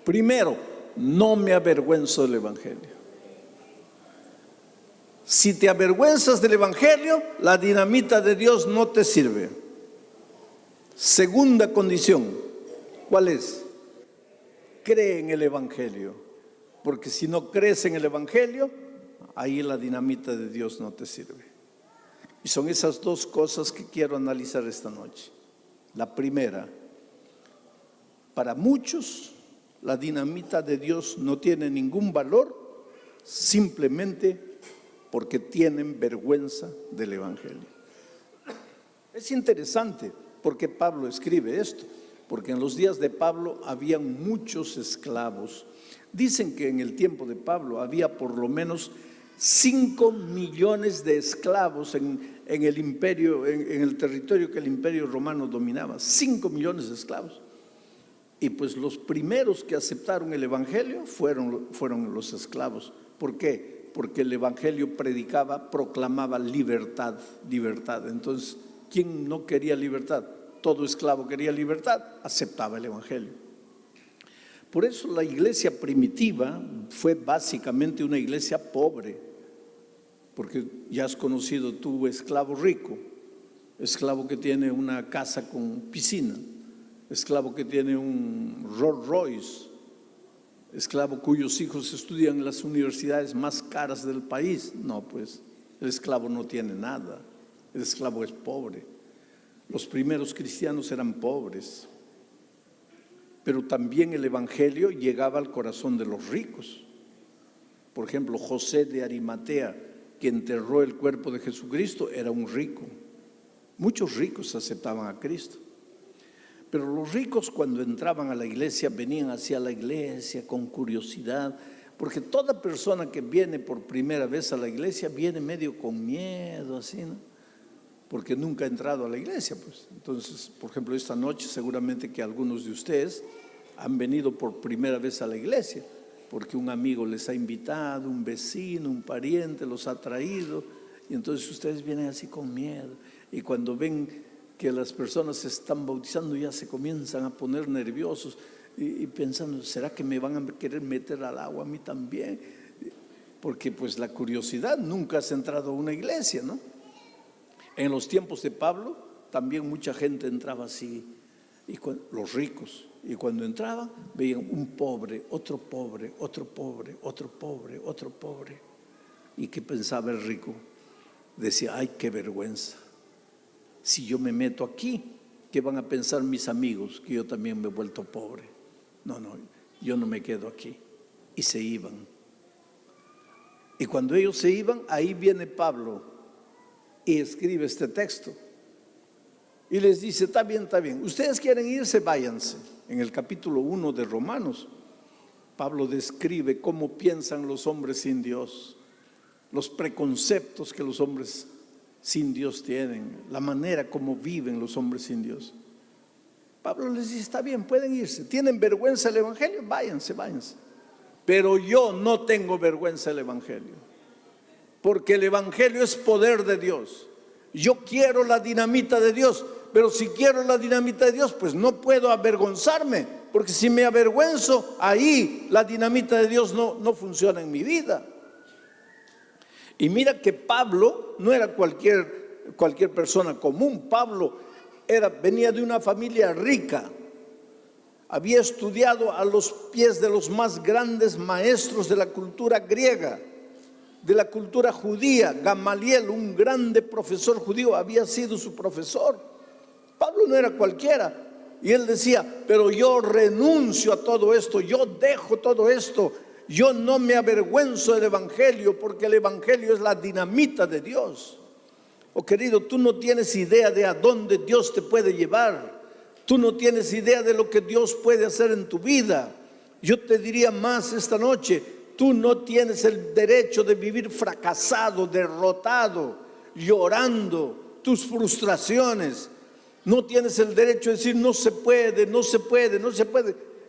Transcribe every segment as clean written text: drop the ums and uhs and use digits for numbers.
Primero, no me avergüenzo del Evangelio. Si te avergüenzas del Evangelio, la dinamita de Dios no te sirve. Segunda condición, ¿cuál es? Cree en el Evangelio, porque si no crees en el Evangelio, ahí la dinamita de Dios no te sirve. Y son esas dos cosas que quiero analizar esta noche. La primera, para muchos la dinamita de Dios no tiene ningún valor, simplemente porque tienen vergüenza del Evangelio. Es interesante porque Pablo escribe esto, porque en los días de Pablo habían muchos esclavos. Dicen que en el tiempo de Pablo había por lo menos 5 millones de esclavos en el imperio, en el territorio que el imperio romano dominaba. 5 millones de esclavos. Y pues los primeros que aceptaron el Evangelio fueron los esclavos. ¿Por qué? Porque el Evangelio proclamaba libertad. Entonces, ¿quién no quería libertad? Todo esclavo quería libertad, aceptaba el Evangelio. Por eso la iglesia primitiva fue básicamente una iglesia pobre, porque ya has conocido tú esclavo rico, esclavo que tiene una casa con piscina, esclavo que tiene un Rolls Royce, esclavo cuyos hijos estudian en las universidades más caras del país. No, pues el esclavo no tiene nada, el esclavo es pobre. Los primeros cristianos eran pobres, pero también el Evangelio llegaba al corazón de los ricos. Por ejemplo, José de Arimatea, que enterró el cuerpo de Jesucristo, era un rico. Muchos ricos aceptaban a Cristo. Pero los ricos, cuando entraban a la iglesia, venían hacia la iglesia con curiosidad, porque toda persona que viene por primera vez a la iglesia viene medio con miedo, así, ¿no? Porque nunca ha entrado a la iglesia, pues. Entonces, por ejemplo, esta noche seguramente que algunos de ustedes han venido por primera vez a la iglesia, porque un amigo les ha invitado, un vecino, un pariente los ha traído, y entonces ustedes vienen así con miedo. Y cuando ven que las personas se están bautizando, ya se comienzan a poner nerviosos y pensando, ¿será que me van a querer meter al agua a mí también? Porque pues la curiosidad, nunca has entrado a una iglesia, ¿no? En los tiempos de Pablo también mucha gente entraba así, los ricos, y cuando entraban veían un pobre, otro pobre, otro pobre, otro pobre, otro pobre. ¿Y qué pensaba el rico? Decía, ay, qué vergüenza. Si yo me meto aquí, ¿qué van a pensar mis amigos? Que yo también me he vuelto pobre. No, yo no me quedo aquí. Y se iban. Y cuando ellos se iban, ahí viene Pablo y escribe este texto. Y les dice, está bien, ustedes quieren irse, váyanse. En el capítulo 1 de Romanos, Pablo describe cómo piensan los hombres sin Dios, los preconceptos que los hombres sin Dios tienen, la manera como viven los hombres sin Dios. Pablo les dice, está bien, pueden irse. ¿Tienen vergüenza del Evangelio? Váyanse. Pero yo no tengo vergüenza del Evangelio, porque el Evangelio es poder de Dios. Yo quiero la dinamita de Dios, pero si quiero la dinamita de Dios, pues no puedo avergonzarme, porque si me avergüenzo, ahí la dinamita de Dios no funciona en mi vida. Y mira que Pablo no era cualquier persona común. Pablo venía de una familia rica, había estudiado a los pies de los más grandes maestros de la cultura griega, de la cultura judía. Gamaliel, un grande profesor judío, había sido su profesor. Pablo no era cualquiera, y él decía, pero yo renuncio a todo esto, yo dejo todo esto, yo no me avergüenzo del Evangelio, porque el Evangelio es la dinamita de Dios. Oh querido, tú no tienes idea de a dónde Dios te puede llevar, tú no tienes idea de lo que Dios puede hacer en tu vida. Yo te diría más esta noche, tú no tienes el derecho de vivir fracasado, derrotado, llorando tus frustraciones. No tienes el derecho de decir no se puede.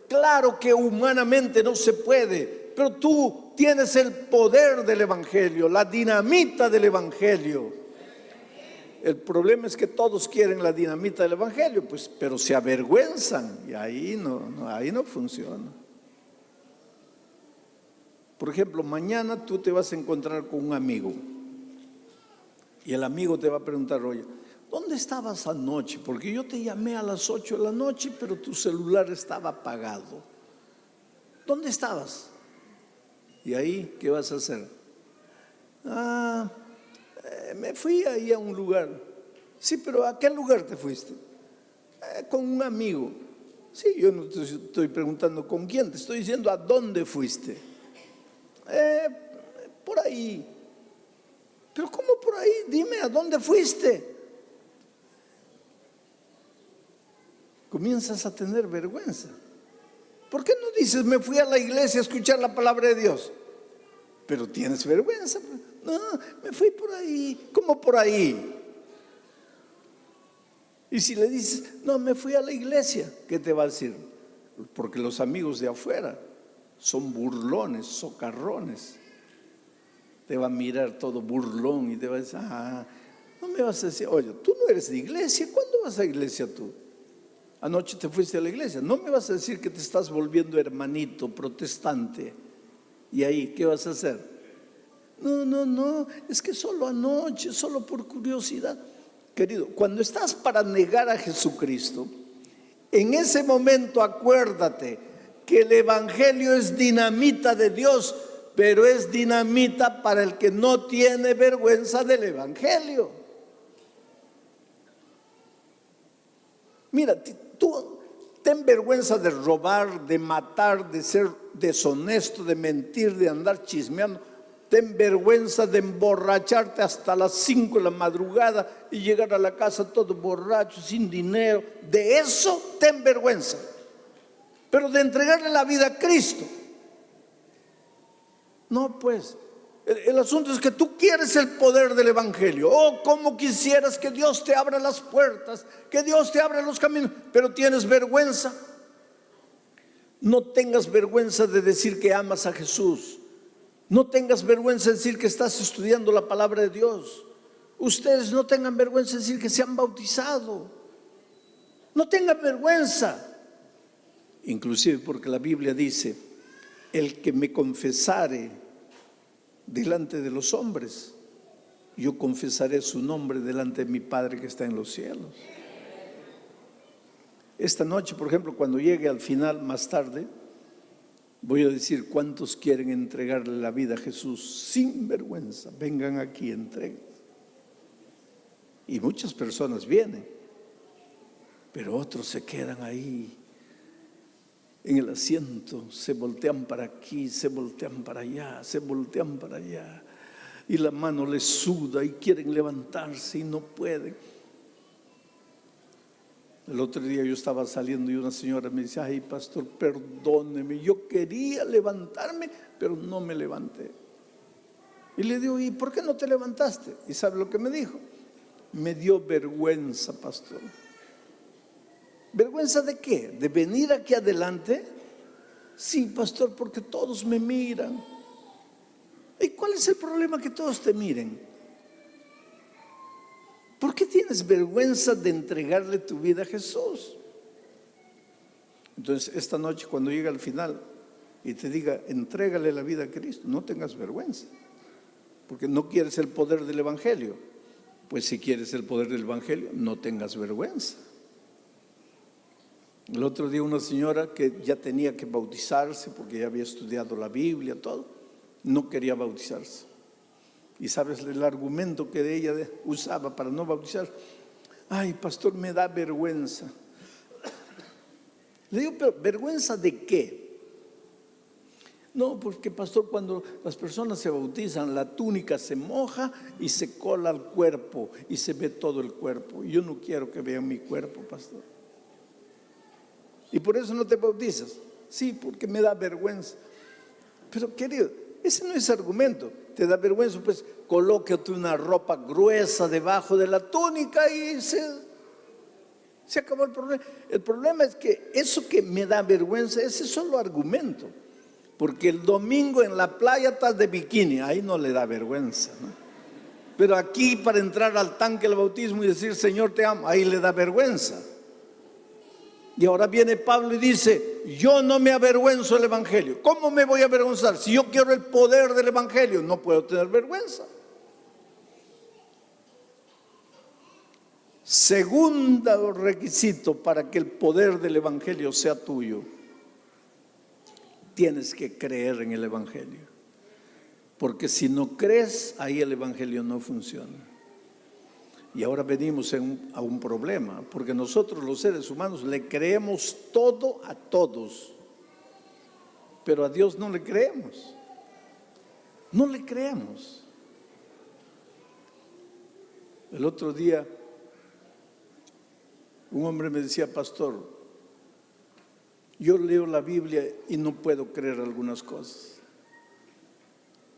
Claro que humanamente no se puede, pero tú tienes el poder del Evangelio, la dinamita del Evangelio. El problema es que todos quieren la dinamita del Evangelio, pues, pero se avergüenzan y ahí no funciona. Por ejemplo, mañana tú te vas a encontrar con un amigo y el amigo te va a preguntar: oye, ¿dónde estabas anoche? Porque yo te llamé a las 8 de la noche, pero tu celular estaba apagado. ¿Dónde estabas? Y ahí, ¿qué vas a hacer? Me fui ahí a un lugar. Sí, pero ¿a qué lugar te fuiste? Con un amigo. Sí, yo no te estoy preguntando con quién, te estoy diciendo a dónde fuiste. Por ahí. Pero ¿cómo por ahí? Dime, ¿a dónde fuiste? Comienzas a tener vergüenza. ¿Por qué no dices: me fui a la iglesia a escuchar la palabra de Dios? Pero tienes vergüenza. No, me fui por ahí. ¿Cómo por ahí? Y si le dices: no, me fui a la iglesia, ¿qué te va a decir? Porque los amigos de afuera son burlones, socarrones. Te va a mirar todo burlón y te va a decir: no me vas a decir, oye, tú no eres de iglesia. ¿Cuándo vas a iglesia tú? Anoche te fuiste a la iglesia. No me vas a decir que te estás volviendo hermanito protestante. ¿Y ahí qué vas a hacer? No, es que solo anoche, solo por curiosidad. Querido, cuando estás para negar a Jesucristo, en ese momento acuérdate que el evangelio es dinamita de Dios, pero es dinamita para el que no tiene vergüenza del evangelio. Mira, tú ten vergüenza de robar, de matar, de ser deshonesto, de mentir, de andar chismeando. Ten vergüenza de emborracharte hasta las 5 de la madrugada y llegar a la casa todo borracho, sin dinero. De eso ten vergüenza. Pero de entregarle la vida a Cristo, no, pues. El asunto es que tú quieres el poder del evangelio. Oh, cómo quisieras que Dios te abra las puertas, que Dios te abra los caminos, pero tienes vergüenza. No tengas vergüenza de decir que amas a Jesús. No tengas vergüenza de decir que estás estudiando la palabra de Dios. Ustedes no tengan vergüenza de decir que se han bautizado. No tengan vergüenza. Inclusive porque la Biblia dice: el que me confesare delante de los hombres, yo confesaré su nombre delante de mi Padre que está en los cielos. Esta noche, por ejemplo, cuando llegue al final, más tarde, voy a decir cuántos quieren entregarle la vida a Jesús sin vergüenza. Vengan aquí, entreguen. Y muchas personas vienen, pero otros se quedan ahí en el asiento, se voltean para aquí, se voltean para allá, se voltean para allá, y la mano les suda y quieren levantarse y no pueden. El otro día yo estaba saliendo y una señora me dice: ay, pastor, perdóneme, yo quería levantarme, pero no me levanté. Y le digo: ¿y por qué no te levantaste? ¿Y sabe lo que me dijo? Me dio vergüenza, pastor. ¿Vergüenza de qué? ¿De venir aquí adelante? Sí, pastor, porque todos me miran. ¿Y cuál es el problema que todos te miren? ¿Por qué tienes vergüenza de entregarle tu vida a Jesús? Entonces, esta noche cuando llegue al final y te diga: entrégale la vida a Cristo, no tengas vergüenza, porque no quieres el poder del evangelio. Pues si quieres el poder del evangelio, no tengas vergüenza. El otro día una señora que ya tenía que bautizarse porque ya había estudiado la Biblia, todo, no quería bautizarse. ¿Y sabes el argumento que ella usaba para no bautizar? Ay, pastor, me da vergüenza. Le digo: ¿pero vergüenza de qué? No, porque pastor, cuando las personas se bautizan, la túnica se moja y se cola al cuerpo y se ve todo el cuerpo. Y yo no quiero que vean mi cuerpo, pastor. ¿Y por eso no te bautizas? Sí, porque me da vergüenza. Pero querido, ese no es argumento. Te da vergüenza, pues colócate una ropa gruesa debajo de la túnica y se acabó el problema. El problema es que eso que me da vergüenza, ese es solo argumento. Porque el domingo en la playa estás de bikini, ahí no le da vergüenza, ¿no? Pero aquí para entrar al tanque del bautismo y decir: Señor, te amo, ahí le da vergüenza. Y ahora viene Pablo y dice: yo no me avergüenzo del Evangelio. ¿Cómo me voy a avergonzar? Si yo quiero el poder del Evangelio, no puedo tener vergüenza. Segundo requisito para que el poder del Evangelio sea tuyo: tienes que creer en el Evangelio. Porque si no crees, ahí el Evangelio no funciona. Y ahora venimos a un problema, porque nosotros los seres humanos le creemos todo a todos, pero a Dios no le creemos. No le creemos. El otro día un hombre me decía: pastor, yo leo la Biblia y no puedo creer algunas cosas.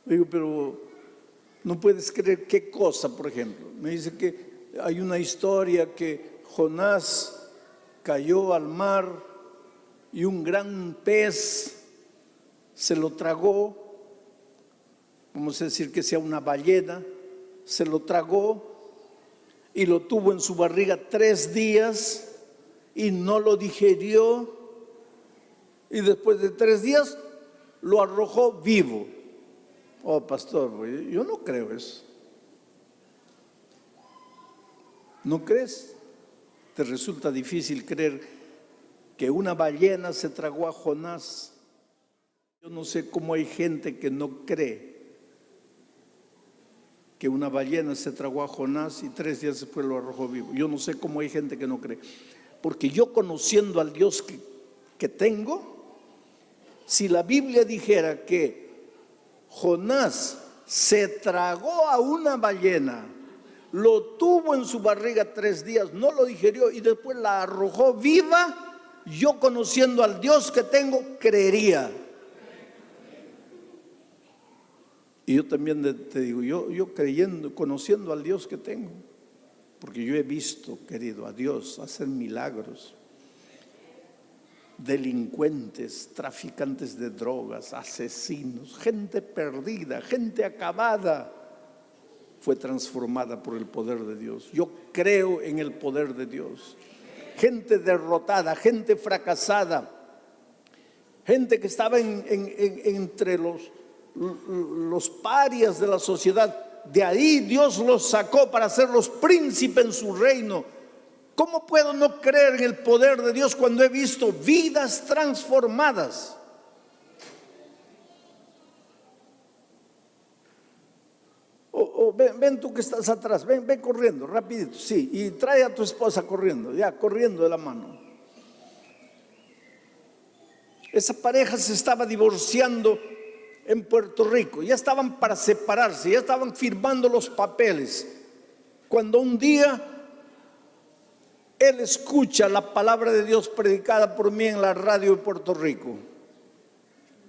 Digo, pero no puedes creer qué cosa, por ejemplo. Me dice que hay una historia que Jonás cayó al mar y un gran pez se lo tragó. Vamos a decir que sea una ballena, se lo tragó y lo tuvo en su barriga 3 días y no lo digerió, y después de 3 días lo arrojó vivo. Oh, pastor, yo no creo eso. ¿No crees? ¿Te resulta difícil creer que una ballena se tragó a Jonás? Yo no sé cómo hay gente que no cree que una ballena se tragó a Jonás y 3 días después lo arrojó vivo. Yo no sé cómo hay gente que no cree. Porque yo, conociendo al Dios que tengo, si la Biblia dijera que Jonás se tragó a una ballena, lo tuvo en su barriga 3 días, no lo digerió y después la arrojó viva, yo, conociendo al Dios que tengo, creería. Y yo también te digo, yo creyendo, conociendo al Dios que tengo, porque yo he visto, querido, a Dios hacer milagros. Delincuentes, traficantes de drogas, asesinos, gente perdida, gente acabada, fue transformada por el poder de Dios. Yo creo en el poder de Dios. Gente derrotada, gente fracasada, gente que estaba entre los parias de la sociedad, de ahí Dios los sacó para hacerlos príncipes en su reino. ¿Cómo puedo no creer en el poder de Dios cuando he visto vidas transformadas? Ven tú que estás atrás, ven corriendo, rapidito, sí, y trae a tu esposa corriendo, ya, corriendo de la mano. Esa pareja se estaba divorciando en Puerto Rico, ya estaban para separarse, ya estaban firmando los papeles, cuando un día él escucha la palabra de Dios predicada por mí en la radio de Puerto Rico.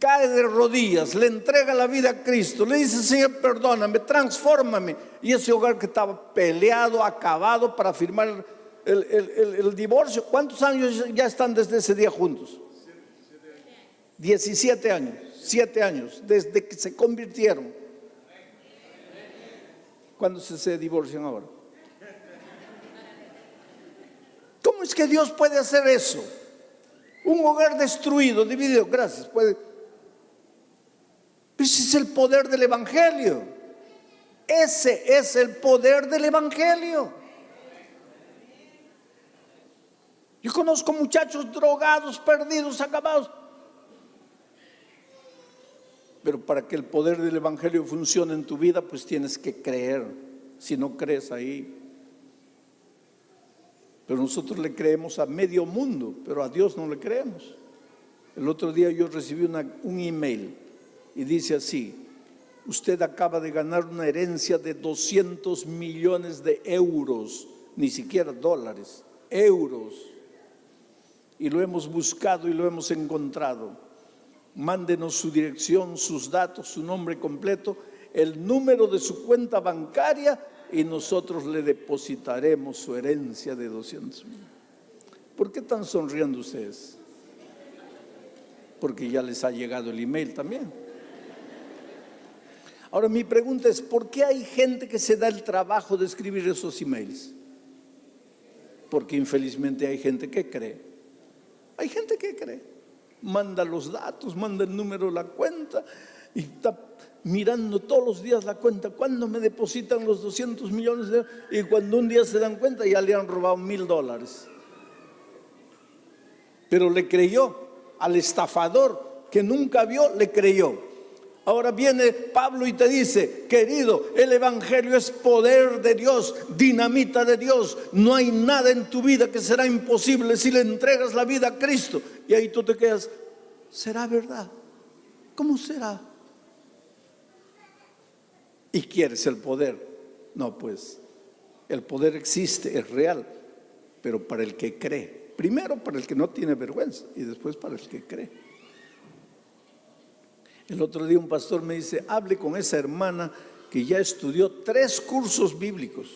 Cae de rodillas, le entrega la vida a Cristo, le dice: Señor, perdóname, transfórmame. Y ese hogar que estaba peleado, acabado para firmar el divorcio, ¿cuántos años ya están desde ese día juntos? 17 años, 7 años, desde que se convirtieron. ¿Cuándo se divorcian ahora? ¿Cómo es que Dios puede hacer eso? Un hogar destruido, dividido, gracias, puede. Ese es el poder del Evangelio. Ese es el poder del Evangelio. Yo conozco muchachos drogados, perdidos, acabados. Pero para que el poder del Evangelio funcione en tu vida, pues tienes que creer. Si no crees, ahí. Pero nosotros le creemos a medio mundo, pero a Dios no le creemos. El otro día yo recibí un email y dice así: usted acaba de ganar una herencia de 200 millones de euros, ni siquiera dólares, euros. Y lo hemos buscado y lo hemos encontrado. Mándenos su dirección, sus datos, su nombre completo, el número de su cuenta bancaria y nosotros le depositaremos su herencia de 200 millones. ¿Por qué están sonriendo ustedes? Porque ya les ha llegado el email también. Ahora mi pregunta es: ¿por qué hay gente que se da el trabajo de escribir esos emails? Porque infelizmente hay gente que cree. Hay gente que cree. manda los datos, manda el número de la cuenta y está mirando todos los días la cuenta, ¿cuándo me depositan los 200 millones de euros? Y cuando un día se dan cuenta ya le han robado $1,000. Pero le creyó al estafador que nunca vio, le creyó. Ahora viene Pablo y te dice, querido, el evangelio es poder de Dios, dinamita de Dios. No hay nada en tu vida que será imposible si le entregas la vida a Cristo. Y ahí tú te quedas, ¿será verdad? ¿Cómo será? ¿Y quieres el poder? No, pues el poder existe, es real, pero para el que cree. Primero para el que no tiene vergüenza y después para el que cree. El otro día un pastor me dice, hable con esa hermana que ya estudió 3 cursos bíblicos.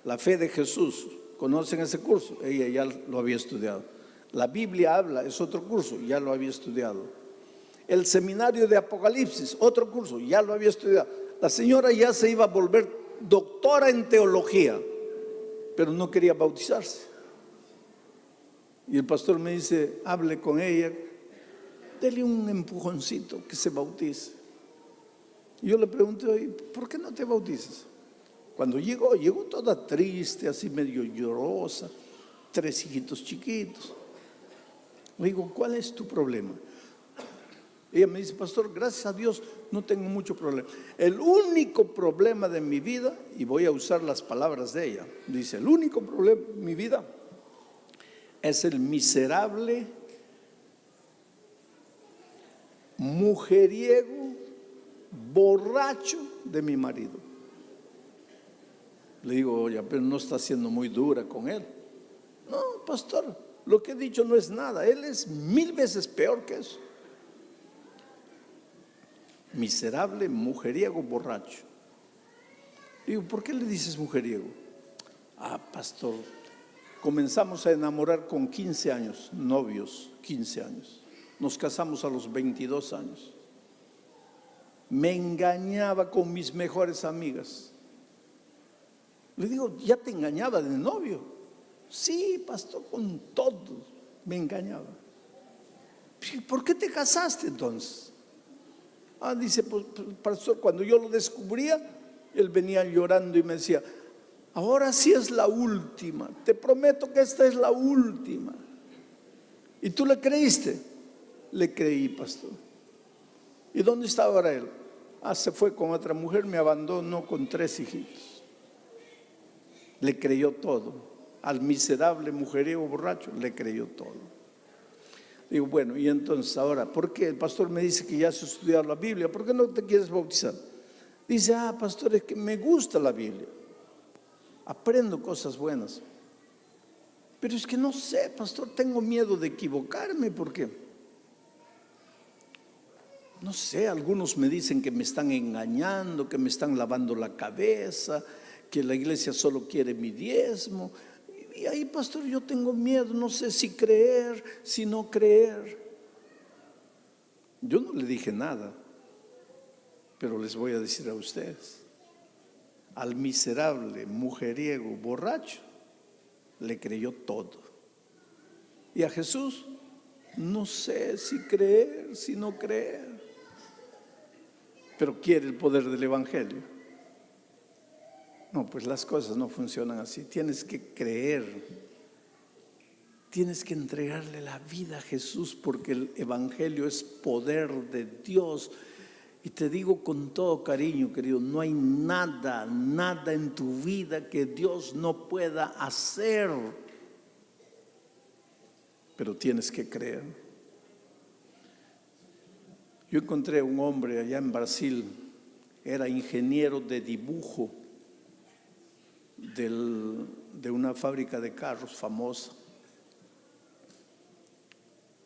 La fe de Jesús, ¿conocen ese curso? Ella ya lo había estudiado. La Biblia habla, es otro curso, ya lo había estudiado. El seminario de Apocalipsis, otro curso, ya lo había estudiado. La señora ya se iba a volver doctora en teología, pero no quería bautizarse. Y el pastor me dice, hable con ella, dele un empujoncito que se bautice. Y yo le pregunté, ¿por qué no te bautizas? Cuando llegó toda triste, así medio llorosa, 3 hijitos chiquitos. Le digo, ¿cuál es tu problema? Ella me dice, pastor, gracias a Dios no tengo mucho problema. El único problema de mi vida, y voy a usar las palabras de ella, dice, el único problema de mi vida es el miserable, mujeriego, borracho de mi marido. Le digo, oye, pero no está siendo muy dura con él. No, pastor, lo que he dicho no es nada, él es 1000 veces peor que eso. Miserable, mujeriego, borracho. Digo, ¿por qué le dices mujeriego? Ah, pastor, comenzamos a enamorar con 15 años, novios, 15 años. Nos casamos a los 22 años. Me engañaba con mis mejores amigas. Le digo, ¿ya te engañaba de novio? Sí, pastor, con todo me engañaba. ¿Por qué te casaste entonces? Ah, dice, pues, pastor, cuando yo lo descubría, él venía llorando y me decía, ahora sí es la última, te prometo que esta es la última. ¿Y tú le creíste? Le creí, pastor. ¿Y dónde está ahora él? Ah, se fue con otra mujer, me abandonó con 3 hijitos. Le creyó todo. Al miserable mujeriego borracho le creyó todo. Digo, bueno, y entonces ahora, ¿por qué? El pastor me dice que ya has estudiado la Biblia, ¿por qué no te quieres bautizar? Dice, ah, pastor, es que me gusta la Biblia, aprendo cosas buenas, pero es que no sé, pastor, tengo miedo de equivocarme, porque no sé, algunos me dicen que me están engañando, que me están lavando la cabeza, que la iglesia solo quiere mi diezmo. Y ahí, pastor, yo tengo miedo, no sé si creer, si no creer. Yo no le dije nada, pero les voy a decir a ustedes, al miserable, mujeriego, borracho, le creyó todo. Y a Jesús, no sé si creer, si no creer, pero quiere el poder del evangelio. No, pues las cosas no funcionan así. Tienes que creer, tienes que entregarle la vida a Jesús, porque el evangelio es poder de Dios. Y te digo con todo cariño, querido, no hay nada en tu vida que Dios no pueda hacer, pero tienes que creer. Yo encontré a un hombre allá en Brasil, era ingeniero de dibujo de una fábrica de carros famosa,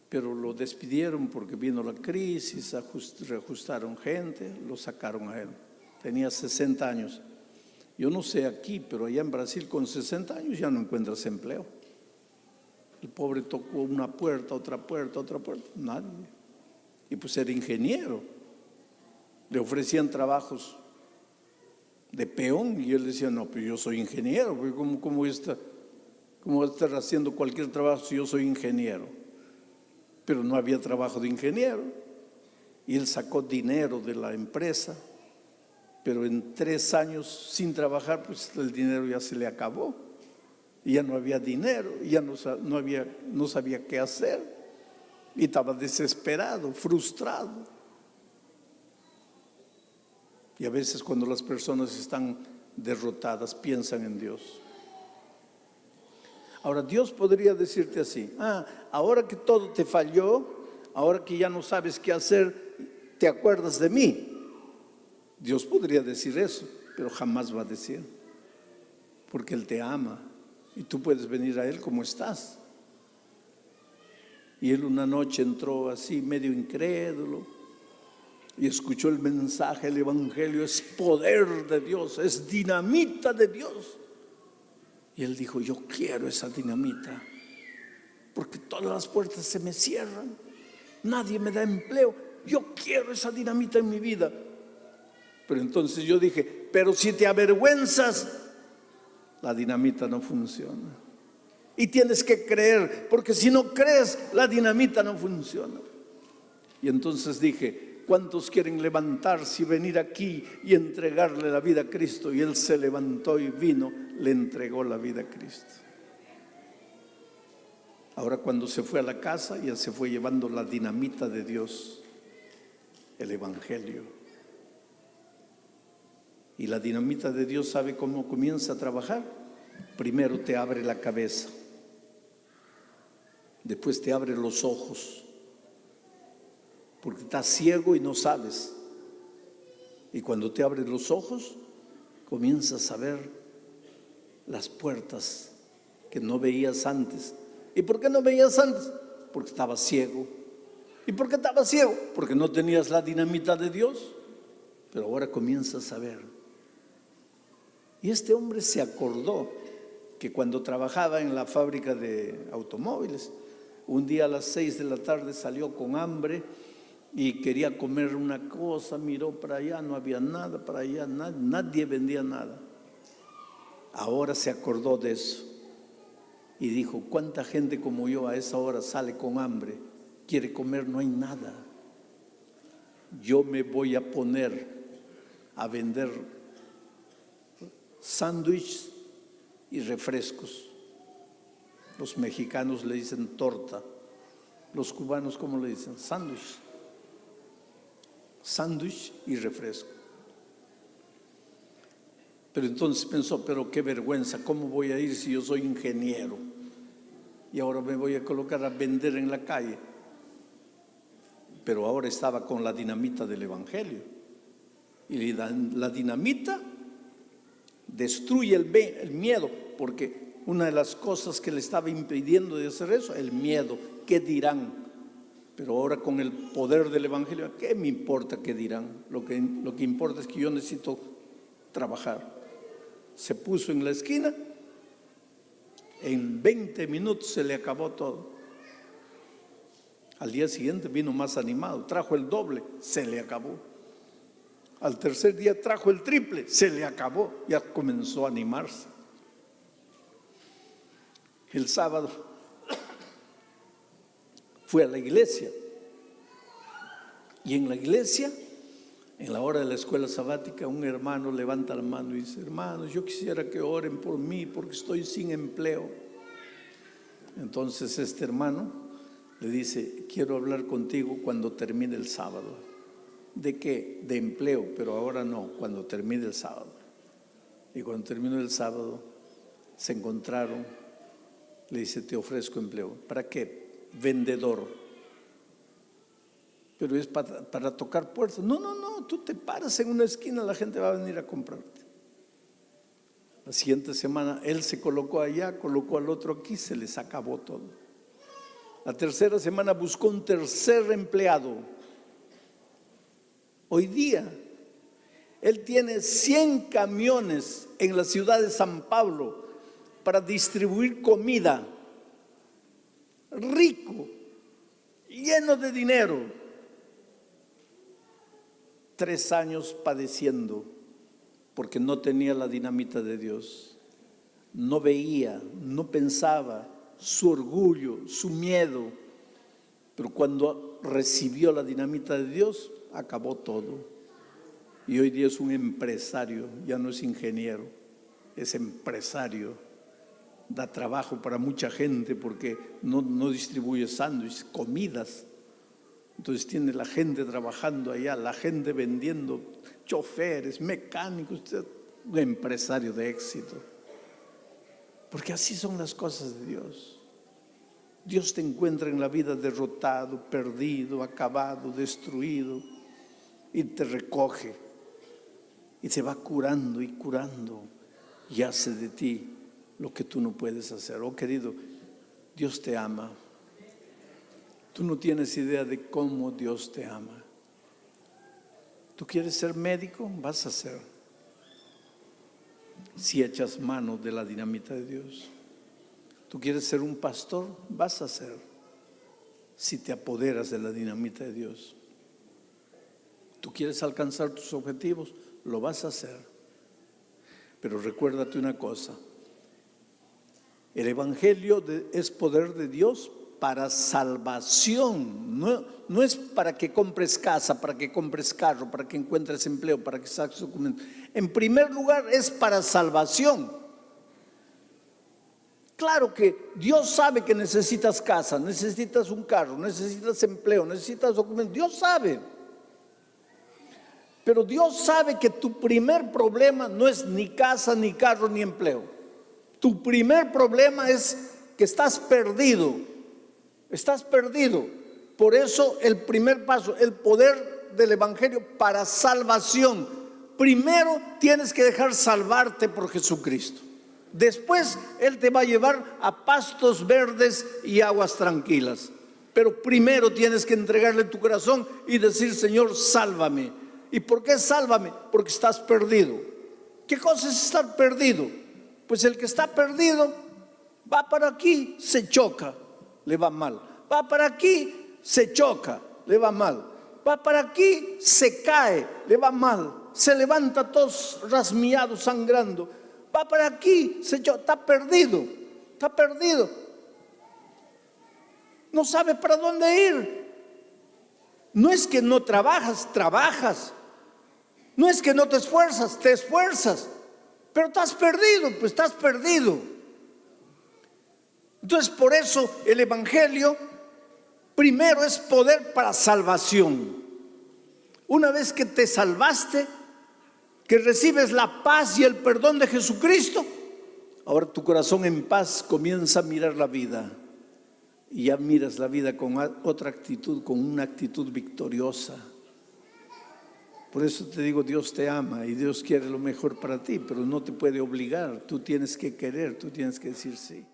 pero lo despidieron porque vino la crisis, reajustaron gente, lo sacaron a él. Tenía 60 años. Yo no sé aquí, pero allá en Brasil con 60 años ya no encuentras empleo. El pobre tocó una puerta, otra puerta, nadie. Y pues era ingeniero. Le ofrecían trabajos de peón y él decía, no, pues yo soy ingeniero, ¿cómo voy a estar haciendo cualquier trabajo si yo soy ingeniero? pero no había trabajo de ingeniero. Y él sacó dinero de la empresa, pero en 3 años sin trabajar, pues el dinero ya se le acabó. Y ya no había dinero, y ya no sabía qué hacer. Y estaba desesperado, frustrado. Y a veces cuando las personas están derrotadas, piensan en Dios. Ahora, Dios podría decirte así: ahora que todo te falló, ahora que ya no sabes qué hacer, ¿te acuerdas de mí? Dios podría decir eso, pero jamás va a decir, porque Él te ama y tú puedes venir a Él como estás. Y él una noche entró así medio incrédulo y escuchó el mensaje: el evangelio es poder de Dios, es dinamita de Dios. Y él dijo: yo quiero esa dinamita, porque todas las puertas se me cierran, nadie me da empleo, yo quiero esa dinamita en mi vida. Pero entonces yo dije: pero si te avergüenzas, la dinamita no funciona. Y tienes que creer, porque si no crees, la dinamita no funciona. Y entonces dije: ¿cuántos quieren levantarse y venir aquí y entregarle la vida a Cristo? Y él se levantó y vino, le entregó la vida a Cristo. Ahora, cuando se fue a la casa, ya se fue llevando la dinamita de Dios, el evangelio. Y la dinamita de Dios, ¿sabe cómo comienza a trabajar? Primero te abre la cabeza, después te abre los ojos, porque estás ciego y no sabes. Y cuando te abre los ojos, comienzas a ver las puertas que no veías antes. ¿Y por qué no veías antes? Porque estabas ciego. ¿Y por qué estabas ciego? Porque no tenías la dinamita de Dios. Pero ahora comienzas a ver. Y este hombre se acordó que cuando trabajaba en la fábrica de automóviles, un día a las 6 de la tarde salió con hambre y quería comer una cosa, miró para allá, no había nada, para allá nadie vendía nada. Ahora se acordó de eso y dijo: ¿cuánta gente como yo a esa hora sale con hambre, quiere comer, no hay nada? Yo me voy a poner a vender sándwiches y refrescos. Los mexicanos le dicen torta, los cubanos, ¿cómo le dicen? Sándwich. Sándwich y refresco. Pero entonces pensó: pero qué vergüenza, ¿cómo voy a ir si yo soy ingeniero? Y ahora me voy a colocar a vender en la calle. Pero ahora estaba con la dinamita del evangelio. Y la dinamita destruye el miedo, porque una de las cosas que le estaba impidiendo de hacer eso, el miedo. ¿Qué dirán? Pero ahora con el poder del evangelio, ¿qué me importa qué dirán? Lo que importa es que yo necesito trabajar. Se puso en la esquina, en 20 minutos se le acabó todo. Al día siguiente vino más animado, trajo el doble, se le acabó. Al tercer día trajo el triple, se le acabó, ya comenzó a animarse. El sábado fue a la iglesia, y en la iglesia, en la hora de la escuela sabática, un hermano levanta la mano y dice: hermanos, yo quisiera que oren por mí porque estoy sin empleo. Entonces este hermano le dice: quiero hablar contigo cuando termine el sábado. ¿De qué? De empleo, pero ahora no, cuando termine el sábado. Y cuando terminó el sábado, se encontraron. Le dice: te ofrezco empleo. ¿Para qué? Vendedor. Pero es para tocar puertas. No, tú te paras en una esquina, la gente va a venir a comprarte. La siguiente semana él se colocó allá, colocó al otro aquí, se les acabó todo. La tercera semana buscó un tercer empleado. Hoy día él tiene 100 camiones en la ciudad de San Pablo para distribuir comida. Rico, lleno de dinero. 3 años padeciendo porque no tenía la dinamita de Dios. No veía, no pensaba, su orgullo, su miedo. Pero cuando recibió la dinamita de Dios, acabó todo. Y hoy día es un empresario, ya no es ingeniero, es empresario. Da trabajo para mucha gente porque no distribuye sándwiches, comidas. Entonces tiene la gente trabajando allá, la gente vendiendo, choferes, mecánicos, un empresario de éxito. Porque así son las cosas de Dios. Dios te encuentra en la vida derrotado, perdido, acabado, destruido, y te recoge y te va curando y curando y hace de ti lo que tú no puedes hacer. Oh querido, Dios te ama. Tú no tienes idea de cómo Dios te ama. ¿Tú quieres ser médico? Vas a ser, si echas mano de la dinamita de Dios. ¿Tú quieres ser un pastor? Vas a ser, si te apoderas de la dinamita de Dios. ¿Tú quieres alcanzar tus objetivos? Lo vas a hacer. Pero recuérdate una cosa: el Evangelio es poder de Dios para salvación. No es para que compres casa, para que compres carro, para que encuentres empleo, para que saques documentos. En primer lugar es para salvación. Claro que Dios sabe que necesitas casa, necesitas un carro, necesitas empleo, necesitas documentos. Dios sabe. Pero Dios sabe que tu primer problema no es ni casa, ni carro, ni empleo. Tu primer problema es que estás perdido. Estás perdido. Por eso el primer paso, el poder del Evangelio para salvación. Primero tienes que dejar salvarte por Jesucristo. Después Él te va a llevar a pastos verdes y aguas tranquilas. Pero primero tienes que entregarle tu corazón y decir: Señor, sálvame. ¿Y por qué sálvame? Porque estás perdido. ¿Qué cosa es estar perdido? Pues el que está perdido va para aquí, se choca, le va mal. Va para aquí, se choca, le va mal. Va para aquí, se cae, le va mal. Se levanta todo rasmiado, sangrando. Va para aquí, se choca, está perdido, está perdido. No sabe para dónde ir. No es que no trabajas, trabajas. No es que no te esfuerzas, te esfuerzas. Pero estás perdido, pues estás perdido. Entonces, por eso el Evangelio primero es poder para salvación. Una vez que te salvaste, que recibes la paz y el perdón de Jesucristo, ahora tu corazón en paz comienza a mirar la vida. Y ya miras la vida con otra actitud, con una actitud victoriosa. Por eso te digo, Dios te ama y Dios quiere lo mejor para ti, pero no te puede obligar. Tú tienes que querer, tú tienes que decir sí.